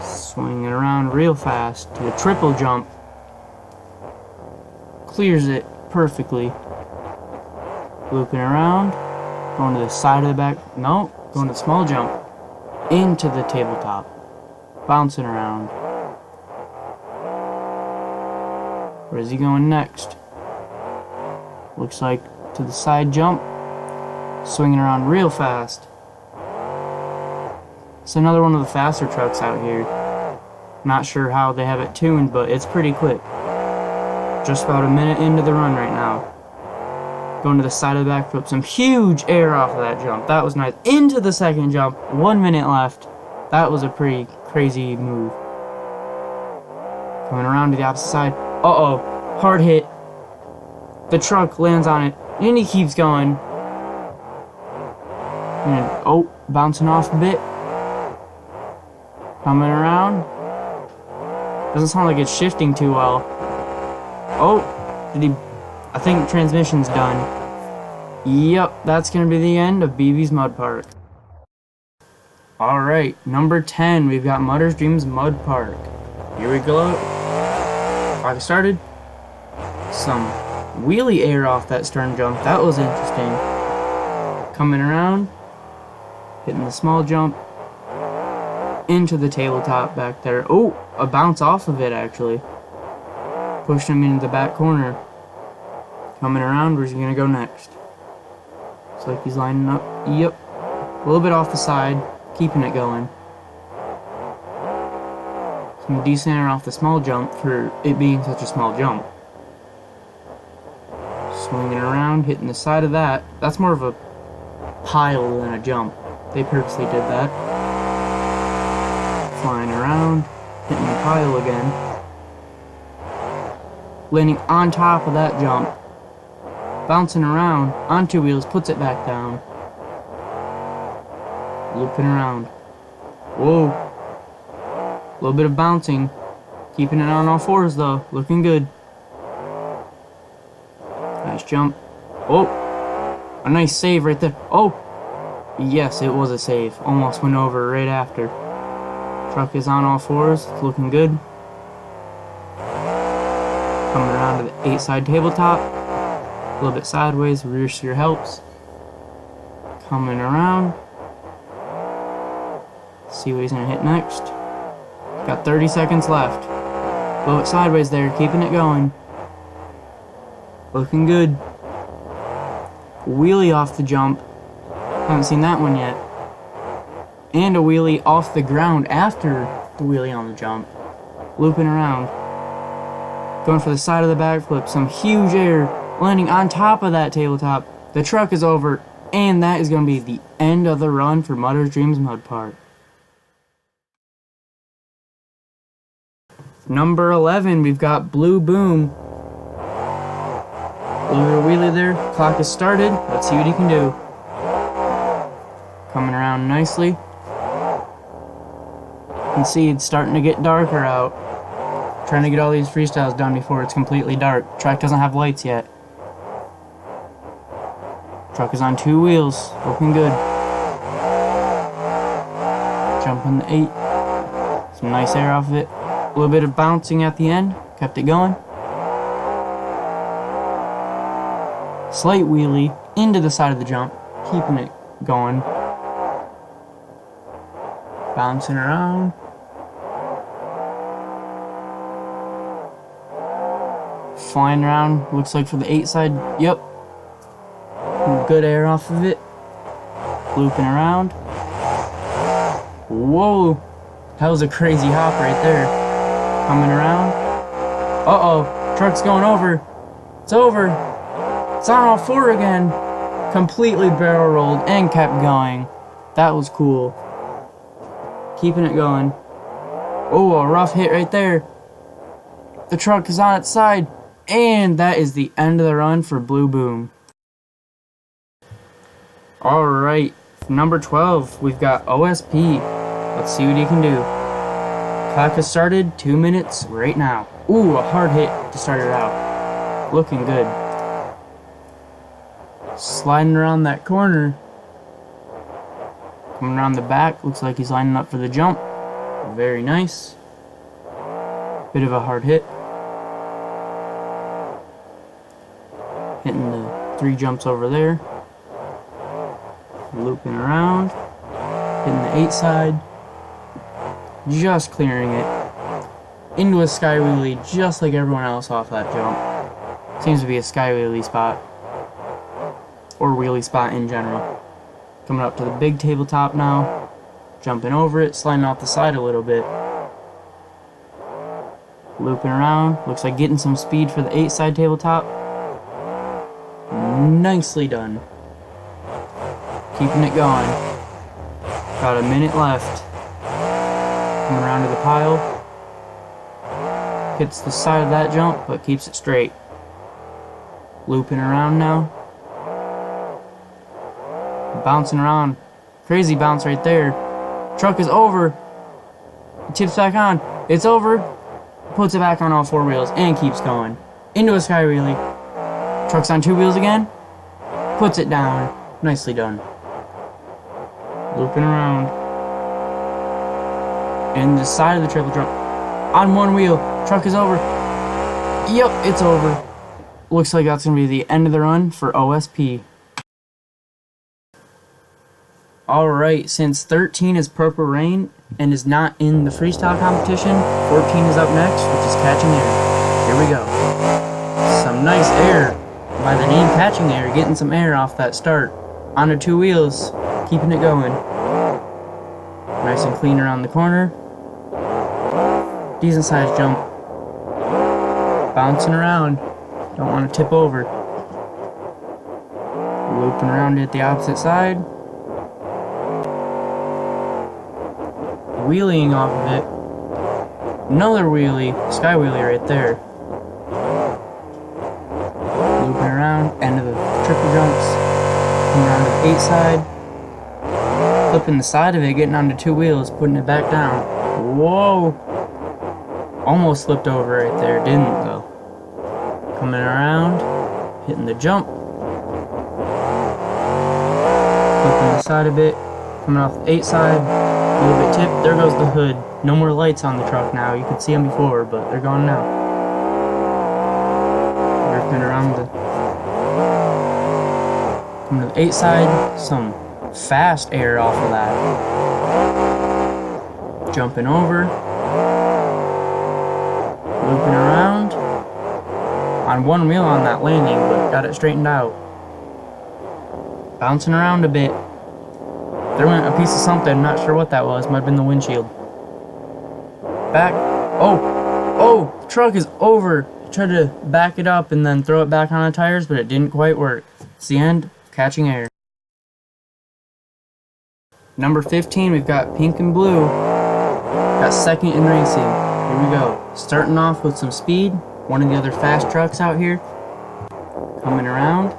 Swinging around real fast to the triple jump. Clears it perfectly. Looping around. Going to the side of the back. No, going to the small jump. Into the tabletop. Bouncing around. Where's he going next? Looks like to the side jump. Swinging around real fast. It's another one of the faster trucks out here. Not sure how they have it tuned, but it's pretty quick. Just about a minute into the run right now. Going to the side of the backflip. Some huge air off of that jump. That was nice. Into the second jump. 1 minute left. That was a pretty crazy move. Coming around to the opposite side. Uh-oh. Hard hit. The truck lands on it. And he keeps going. And, oh, bouncing off a bit. Coming around. Doesn't sound like it's shifting too well. Oh, I think transmission's done. Yep, that's going to be the end of BB's Mud Park. Alright, number 10, we've got Mutters Dreams Mud Park. Here we go. Clock started. Some wheelie air off that stern jump. That was interesting. Coming around. Hitting the small jump. Into the tabletop back there. Oh, a bounce off of it actually. Pushed him into the back corner. Coming around, where's he gonna go next? Looks like he's lining up. Yep. A little bit off the side, keeping it going. Some decent air off the small jump for it being such a small jump. Swinging around, hitting the side of that. That's more of a pile than a jump. They purposely did that. Flying around, hitting the pile again. Landing on top of that jump. Bouncing around on 2 wheels, puts it back down. Looping around. Whoa. A little bit of bouncing. Keeping it on all 4s though. Looking good. Nice jump. Oh. A nice save right there. Oh. Yes, it was a save. Almost went over right after. Truck is on all 4s. It's looking good. Coming around to the 8-side tabletop. A little bit sideways. Rear steer helps. Coming around. See what he's going to hit next. Got 30 seconds left. Blow it sideways there. Keeping it going. Looking good. Wheelie off the jump. Haven't seen that one yet. And a wheelie off the ground after the wheelie on the jump. Looping around. Going for the side of the backflip. Some huge air landing on top of that tabletop. The truck is over. And that is going to be the end of the run for Mutters Dreams Mud Park. Number 11, we've got Blue Boom. Little wheelie there. Clock is started. Let's see what he can do. Coming around nicely. You can see it's starting to get darker out. Trying to get all these freestyles done before it's completely dark. Track doesn't have lights yet. Truck is on 2 wheels. Looking good. Jumping the 8. Some nice air off of it. A little bit of bouncing at the end, kept it going. Slight wheelie into the side of the jump, keeping it going. Bouncing around. Flying around, looks like for the 8 side, yep. Good air off of it. Looping around. Whoa, that was a crazy hop right there. Coming around. Uh-oh, truck's going over. It's over. It's on all 4 again. Completely barrel rolled and kept going. That was cool. Keeping it going. Oh, a rough hit right there. The truck is on its side. And that is the end of the run for Blue Boom. Alright, number 12, we've got OSP. Let's see what he can do. Clock has started, 2 minutes right now. Ooh, a hard hit to start it out. Looking good. Sliding around that corner. Coming around the back, looks like he's lining up for the jump. Very nice. Bit of a hard hit. Hitting the 3 jumps over there. Looping around. Hitting the 8 side. Just clearing it. Into a sky wheelie just like everyone else off that jump. Seems to be a sky wheelie spot. Or wheelie spot in general. Coming up to the big tabletop now. Jumping over it, sliding off the side a little bit. Looping around. Looks like getting some speed for the 8 side tabletop. Nicely done. Keeping it going. About a minute left. Coming around to the pile. Hits the side of that jump, but keeps it straight. Looping around now. Bouncing around. Crazy bounce right there. Truck is over. It tips back on. It's over. Puts it back on all 4 wheels and keeps going. Into a sky wheelie. Truck's on 2 wheels again. Puts it down. Nicely done. Looping around. And the side of the triple jump. On 1 wheel. Truck is over. Yep, it's over. Looks like that's going to be the end of the run for OSP. Alright, since 13 is Purple Rain and is not in the freestyle competition, 14 is up next, which is Catching Air. Here we go. Some nice air. By the name Catching Air, getting some air off that start. Onto 2 wheels, keeping it going. Nice and clean around the corner. Decent sized jump. Bouncing around. Don't want to tip over. Looping around at the opposite side. Wheeling off of it. Another wheelie. Sky wheelie right there. Looping around. End of the triple jumps. Coming around to the 8 side. Flipping the side of it. Getting onto 2 wheels. Putting it back down. Whoa! Almost slipped over right there. Didn't though. Coming around. Hitting the jump. Flipping the side a bit. Coming off the 8 side. A little bit tipped. There goes the hood. No more lights on the truck now. You could see them before, but they're gone now. Working around the... Coming to the 8 side. Some fast air off of that. Jumping over. Looping around. On 1 wheel on that landing, but got it straightened out. Bouncing around a bit. There went a piece of something, not sure what that was, might have been the windshield. Back. Oh, the truck is over. I tried to back it up and then throw it back on the tires, but it didn't quite work. It's the end, Catching Air. Number 15, we've got Pink and Blue. Got second in racing. Here we go. Starting off with some speed. One of the other fast trucks out here. Coming around.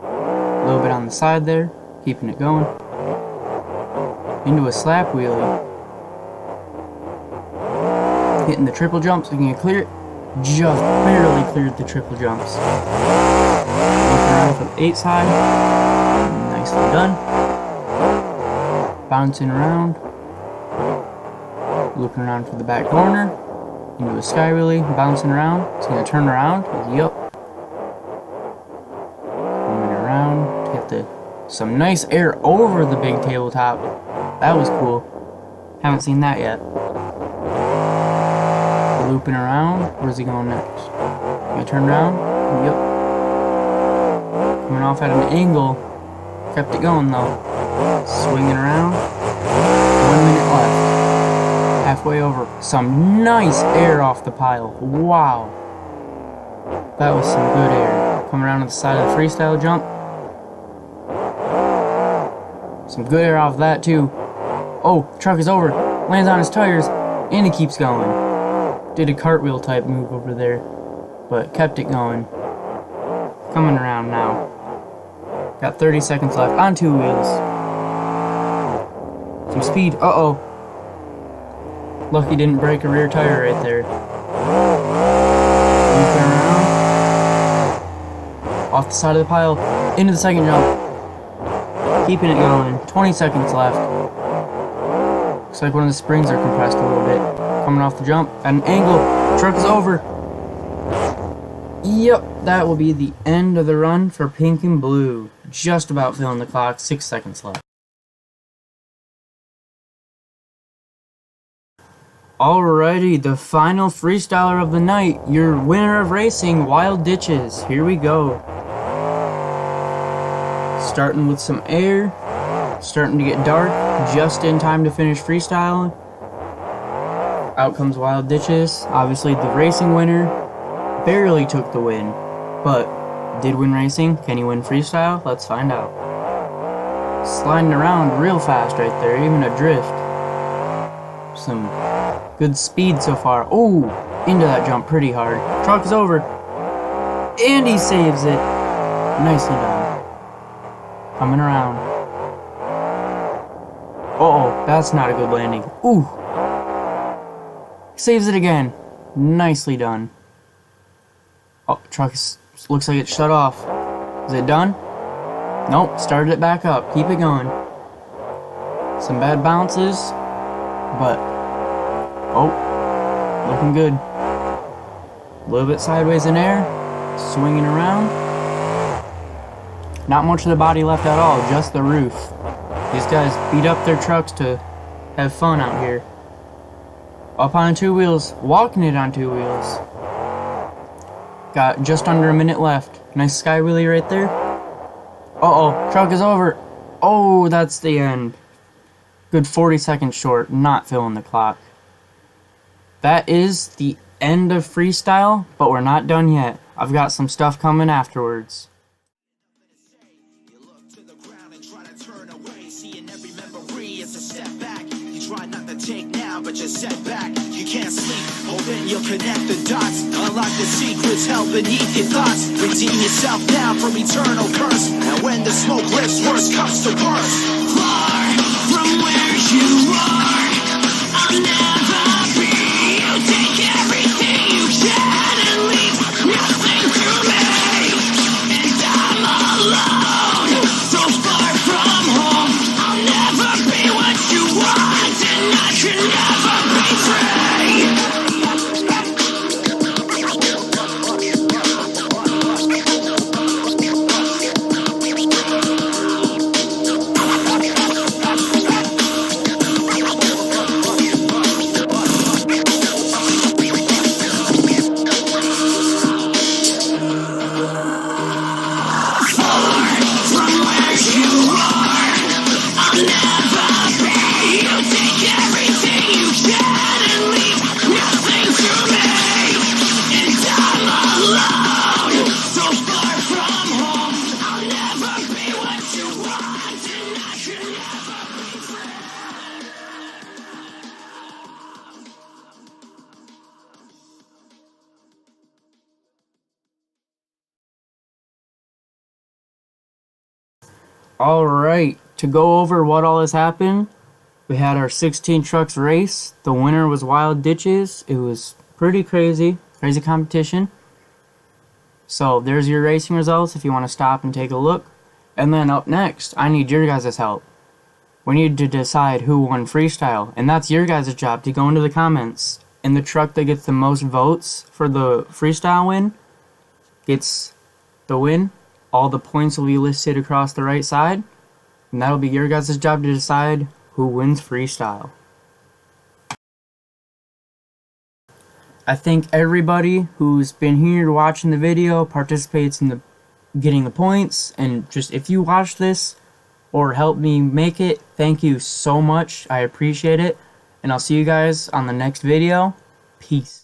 A little bit on the side there, keeping it going. Into a slap wheelie. Hitting the triple jumps, we can clear it. Just barely cleared the triple jumps. Looking around for the 8 side. Nicely done. bouncing around, looping around for the back corner, into a sky wheelie, bouncing around. It's going to turn around. Yup. Coming around to get some nice air over the big tabletop. That was cool. Haven't seen that yet. Looping around. Where's he going next? Gonna turn around. Yup. Coming off at an angle. Kept it going though. Swinging around. 1 minute left. Halfway over. Some nice air off the pile. Wow. That was some good air. Coming around to the side of the freestyle jump. Some good air off that too. Oh, truck is over. Lands on his tires. And he keeps going. Did a cartwheel type move over there. But kept it going. Coming around now. Got 30 seconds left on 2 wheels. Some speed. Uh-oh. Lucky didn't break a rear tire right there. Looping around. Off the side of the pile. Into the second jump. Keeping it going. 20 seconds left. Looks like one of the springs are compressed a little bit. Coming off the jump. At an angle. Truck is over. Yep, that will be the end of the run for Pink and Blue. Just about filling the clock. 6 seconds left. Alrighty, the final freestyler of the night, your winner of racing, Wild Ditches. Here we go. Starting with some air, starting to get dark, just in time to finish freestyling. Out comes Wild Ditches. Obviously the racing winner barely took the win, but did win racing. Can he win freestyle? Let's find out. Sliding around real fast right there, even a drift. Some good speed so far. Oh, into that jump pretty hard. Truck is over. And he saves it. Nicely done. Coming around. Uh-oh, that's not a good landing. Ooh. Saves it again. Nicely done. Oh, truck looks like it's shut off. Is it done? Nope, started it back up. Keep it going. Some bad bounces, but oh, looking good. A little bit sideways in air, swinging around. Not much of the body left at all, just the roof. These guys beat up their trucks to have fun out here. Up on 2 wheels, walking it on 2 wheels. Got just under a minute left. Nice sky wheelie right there. Uh-oh, truck is over. Oh, that's the end. Good 40 seconds short, not filling the clock. That is the end of freestyle, but we're not done yet. I've got some stuff coming afterwards. You look to the ground and try to turn away, seeing every memory as a step back. You try not to take now, but you set back. You can't sleep, hoping you'll connect the dots. Unlock the secrets held beneath your thoughts. Redeem yourself now from eternal curse. And when the smoke lifts, worst comes to worst. Far from where you are, I'll never be. You take everything you can and leave nothing to me. And I'm alone, so far from home. I'll never be what you want, and I can never be free. Alright, to go over what all has happened, we had our 16 trucks race. The winner was Wild Ditches. It was pretty crazy competition. So there's your racing results if you want to stop and take a look. And then up next, I need your guys' help. we need to decide who won freestyle, and that's your guys' job to go into the comments. And the truck that gets the most votes for the freestyle win gets the win. All the points will be listed across the right side, and that'll be your guys' job to decide who wins freestyle. I thank everybody who's been here watching the video, participates in the getting the points, and just if you watch this or help me make it, thank you so much. I appreciate it, and I'll see you guys on the next video. Peace.